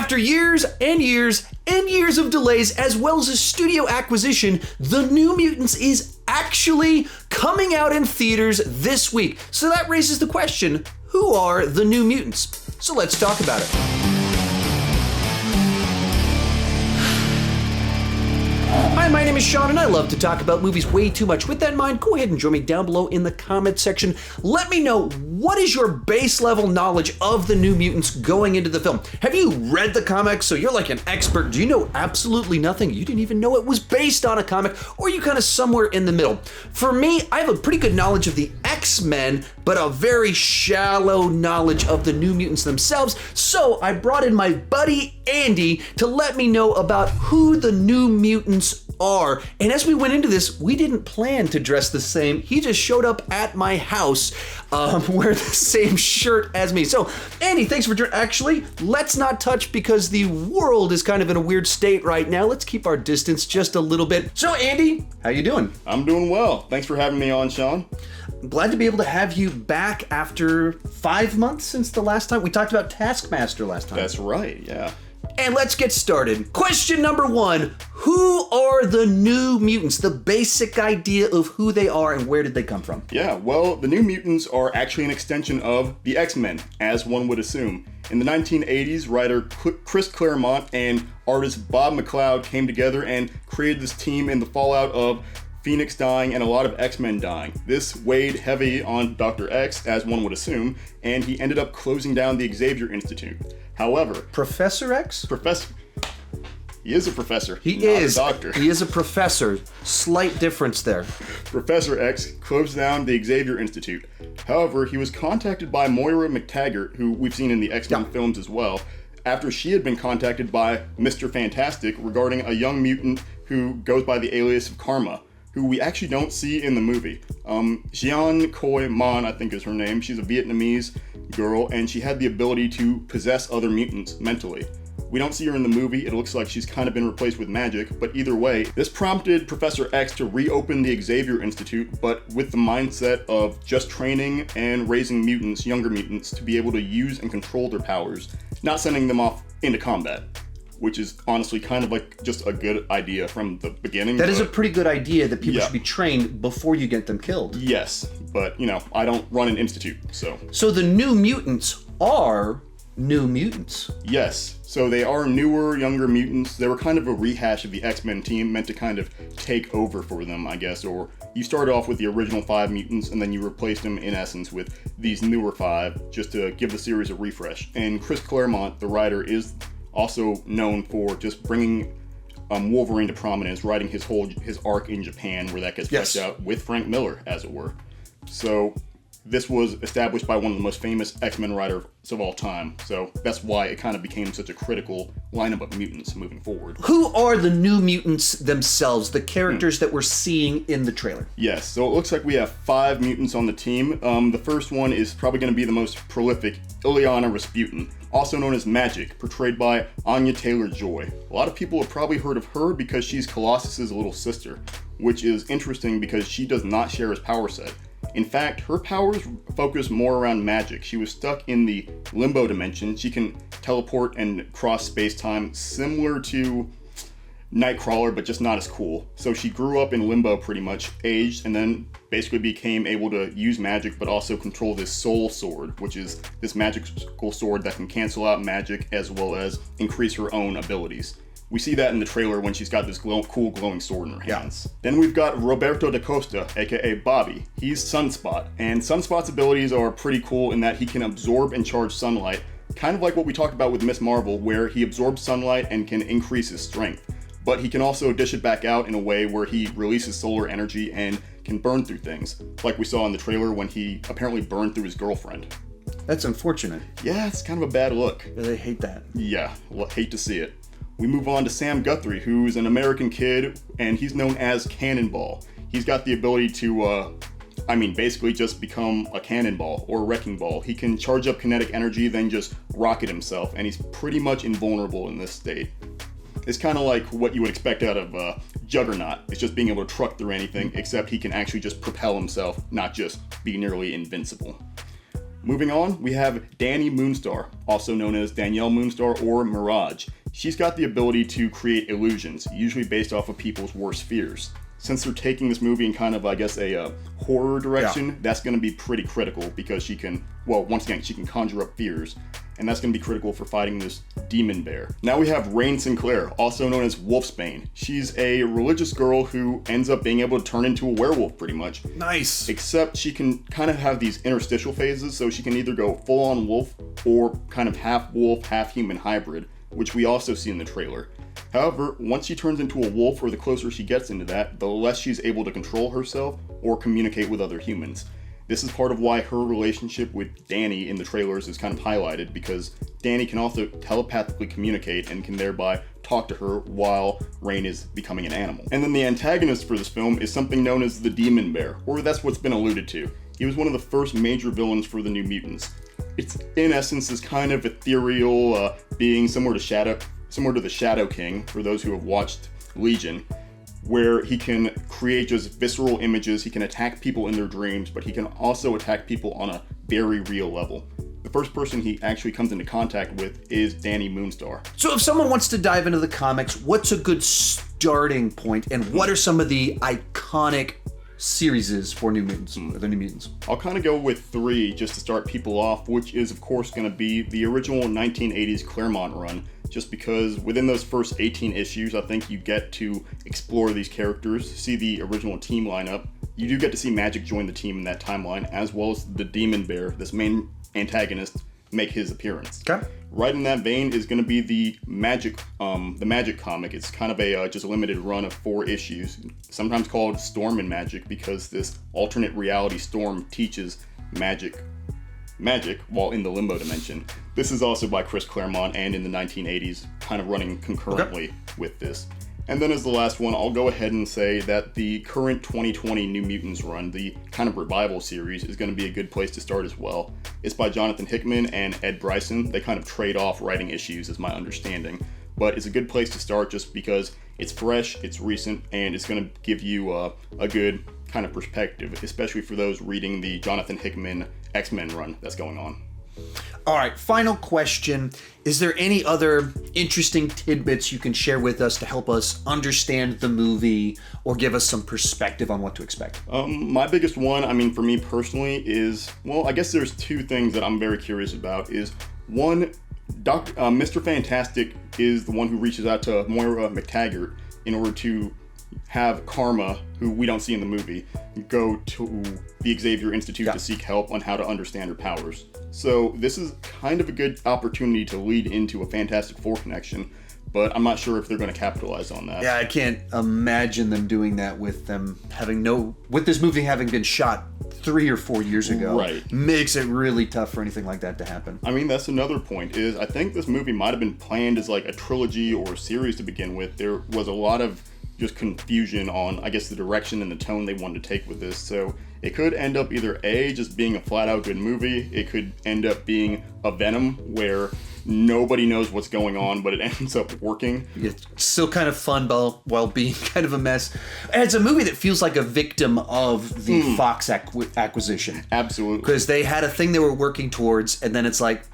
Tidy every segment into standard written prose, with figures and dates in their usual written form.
After years and years and years of delays, as well as a studio acquisition, The New Mutants is actually coming out in theaters this week. So that raises the question, who are the New Mutants? So let's talk about it. Hi, my name is Sean, and I love to talk about movies way too much. With that in mind, go ahead and join me down below in the comment section. Let me know, what is your base level knowledge of the New Mutants going into the film? Have you read the comics, so you're like an expert? Do you know absolutely nothing? You didn't even know it was based on a comic, or are you kind of somewhere in the middle? For me, I have a pretty good knowledge of the X-Men, but a very shallow knowledge of the New Mutants themselves, so I brought in my buddy Andy to let me know about who the New Mutants are. And as we went into this, we didn't plan to dress the same. He just showed up at my house wearing the same shirt as me. So, Andy, thanks for actually, let's not touch because the world is kind of in a weird state right now. Let's keep our distance just a little bit. So, Andy, how you doing? I'm doing well. Thanks for having me on, Sean. I'm glad to be able to have you back after 5 months since the last time. We talked about Taskmaster last time. That's right, yeah. And let's get started. Question number one, who are the New Mutants? The basic idea of who they are and where did they come from? Yeah, well, the New Mutants are actually an extension of the X-Men, as one would assume. In the 1980s, writer Chris Claremont and artist Bob McLeod came together and created this team in the fallout of Phoenix dying and a lot of X-Men dying. This weighed heavy on Dr. X, as one would assume, and he ended up closing down the Xavier Institute. However, Professor X? He is a professor. He not is. A doctor. He is a professor. Slight difference there. Professor X closed down the Xavier Institute. However, he was contacted by Moira McTaggart, who we've seen in the X-Men films as well, after she had been contacted by Mr. Fantastic regarding a young mutant who goes by the alias of Karma, who we actually don't see in the movie. Jean Coy Man, I think is her name. She's a Vietnamese girl, and she had the ability to possess other mutants mentally. We don't see her in the movie. It looks like she's kind of been replaced with Magik, but either way, this prompted Professor X to reopen the Xavier Institute, but with the mindset of just training and raising mutants, younger mutants, to be able to use and control their powers, not sending them off into combat. Which is honestly kind of like just a good idea from the beginning. That is a pretty good idea that people should be trained before you get them killed. Yes, but you know, I don't run an institute, so. So the New Mutants are New Mutants. Yes, so they are newer, younger mutants. They were kind of a rehash of the X-Men team, meant to kind of take over for them, I guess. Or you started off with the original 5 mutants, and then you replaced them in essence with these newer 5, just to give the series a refresh. And Chris Claremont, the writer, is also known for just bringing Wolverine to prominence, writing his arc in Japan, where that gets fleshed out with Frank Miller, as it were. So this was established by one of the most famous X-Men writers of all time. So that's why it kind of became such a critical lineup of mutants moving forward. Who are the New Mutants themselves, the characters that we're seeing in the trailer? Yes, so it looks like we have 5 mutants on the team. The first one is probably going to be the most prolific, Illyana Rasputin, also known as Magik, portrayed by Anya Taylor-Joy. A lot of people have probably heard of her because she's Colossus's little sister, which is interesting because she does not share his power set. In fact, her powers focus more around Magik. She was stuck in the limbo dimension. She can teleport and cross space-time, similar to Nightcrawler, but just not as cool. So she grew up in limbo pretty much, aged, and then basically became able to use magic, but also control this soul sword, which is this magical sword that can cancel out magic as well as increase her own abilities. We see that in the trailer when she's got this cool glowing sword in her hands. Then we've got Roberto da Costa, aka Bobby. He's Sunspot, and Sunspot's abilities are pretty cool in that he can absorb and charge sunlight, kind of like what we talked about with Miss Marvel, where he absorbs sunlight and can increase his strength. But he can also dish it back out in a way where he releases solar energy and can burn through things, like we saw in the trailer when he apparently burned through his girlfriend. That's unfortunate. Yeah, it's kind of a bad look. They hate that. Yeah, hate to see it. We move on to Sam Guthrie, who's an American kid, and he's known as Cannonball. He's got the ability to, basically just become a cannonball or a wrecking ball. He can charge up kinetic energy, then just rocket himself, and he's pretty much invulnerable in this state. It's kind of like what you would expect out of Juggernaut. It's just being able to truck through anything, except he can actually just propel himself, not just be nearly invincible. Moving on, we have Dani Moonstar, also known as Danielle Moonstar or Mirage. She's got the ability to create illusions, usually based off of people's worst fears. Since they're taking this movie in kind of, I guess, a horror direction, that's going to be pretty critical because she can, well, once again, she can conjure up fears, and that's going to be critical for fighting this demon bear. Now we have Rain Sinclair, also known as Wolfsbane. She's a religious girl who ends up being able to turn into a werewolf pretty much. Nice. Except she can kind of have these interstitial phases, so she can either go full-on wolf or kind of half wolf, half human hybrid, which we also see in the trailer. However, once she turns into a wolf, or the closer she gets into that, the less she's able to control herself or communicate with other humans. This is part of why her relationship with Dani in the trailers is kind of highlighted, because Dani can also telepathically communicate and can thereby talk to her while Rain is becoming an animal. And then the antagonist for this film is something known as the Demon Bear, or that's what's been alluded to. He was one of the first major villains for the New Mutants. It's, in essence, this kind of ethereal being similar to the Shadow King, for those who have watched Legion, where he can create just visceral images, he can attack people in their dreams, but he can also attack people on a very real level. The first person he actually comes into contact with is Dani Moonstar. So if someone wants to dive into the comics, what's a good starting point, and what are some of the iconic series for New Mutants, or the New Mutants? I'll kind of go with 3 just to start people off, which is of course going to be the original 1980s Claremont run, just because within those first 18 issues, I think you get to explore these characters, see the original team lineup. You do get to see Magik join the team in that timeline, as well as the Demon Bear, this main antagonist, make his appearance. Okay. Right in that vein is going to be the Magik comic. It's kind of a just a limited run of 4 issues, sometimes called Storm and Magik, because this alternate reality Storm teaches Magik while in the limbo dimension. This is also by Chris Claremont and in the 1980s, kind of running concurrently with this. And then as the last one, I'll go ahead and say that the current 2020 New Mutants run, the kind of revival series, is going to be a good place to start as well. It's by Jonathan Hickman and Ed Bryson. They kind of trade off writing issues, is my understanding. But it's a good place to start just because it's fresh, it's recent, and it's going to give you a good kind of perspective, especially for those reading the Jonathan Hickman X-Men run that's going on. All right, final question. Is there any other interesting tidbits you can share with us to help us understand the movie or give us some perspective on what to expect? My biggest one, I mean, for me personally is, well, I guess there's 2 things that I'm very curious about. Is one, Mr. Fantastic is the one who reaches out to Moira McTaggart in order to have Karma, who we don't see in the movie, go to the Xavier Institute to seek help on how to understand her powers. So this is kind of a good opportunity to lead into a Fantastic Four connection, but I'm not sure if they're going to capitalize on that. Yeah, I can't imagine them doing that with them with this movie having been shot 3 or 4 years ago. Right. Makes it really tough for anything like that to happen. I mean, that's another point, is I think this movie might have been planned as like a trilogy or a series to begin with. There was a lot of just confusion on, I guess, the direction and the tone they wanted to take with this. So it could end up either A, just being a flat out good movie. It could end up being a Venom where nobody knows what's going on, but it ends up working. It's still kind of fun while being kind of a mess. And it's a movie that feels like a victim of the Fox acquisition. Absolutely. Because they had a thing they were working towards, and then it's like,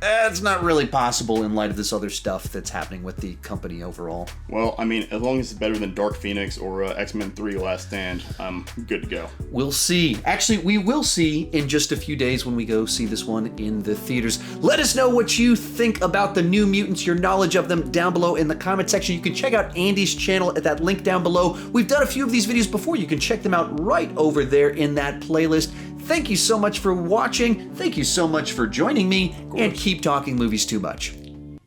it's not really possible in light of this other stuff that's happening with the company overall. Well, I mean, as long as it's better than Dark Phoenix or X-Men 3 Last Stand, I'm good to go. We'll see. Actually, we will see in just a few days when we go see this one in the theaters. Let us know what you think about the New Mutants, your knowledge of them down below in the comment section. You can check out Andy's channel at that link down below. We've done a few of these videos before. You can check them out right over there in that playlist. Thank you so much for watching. Thank you so much for joining me, and keep talking movies too much.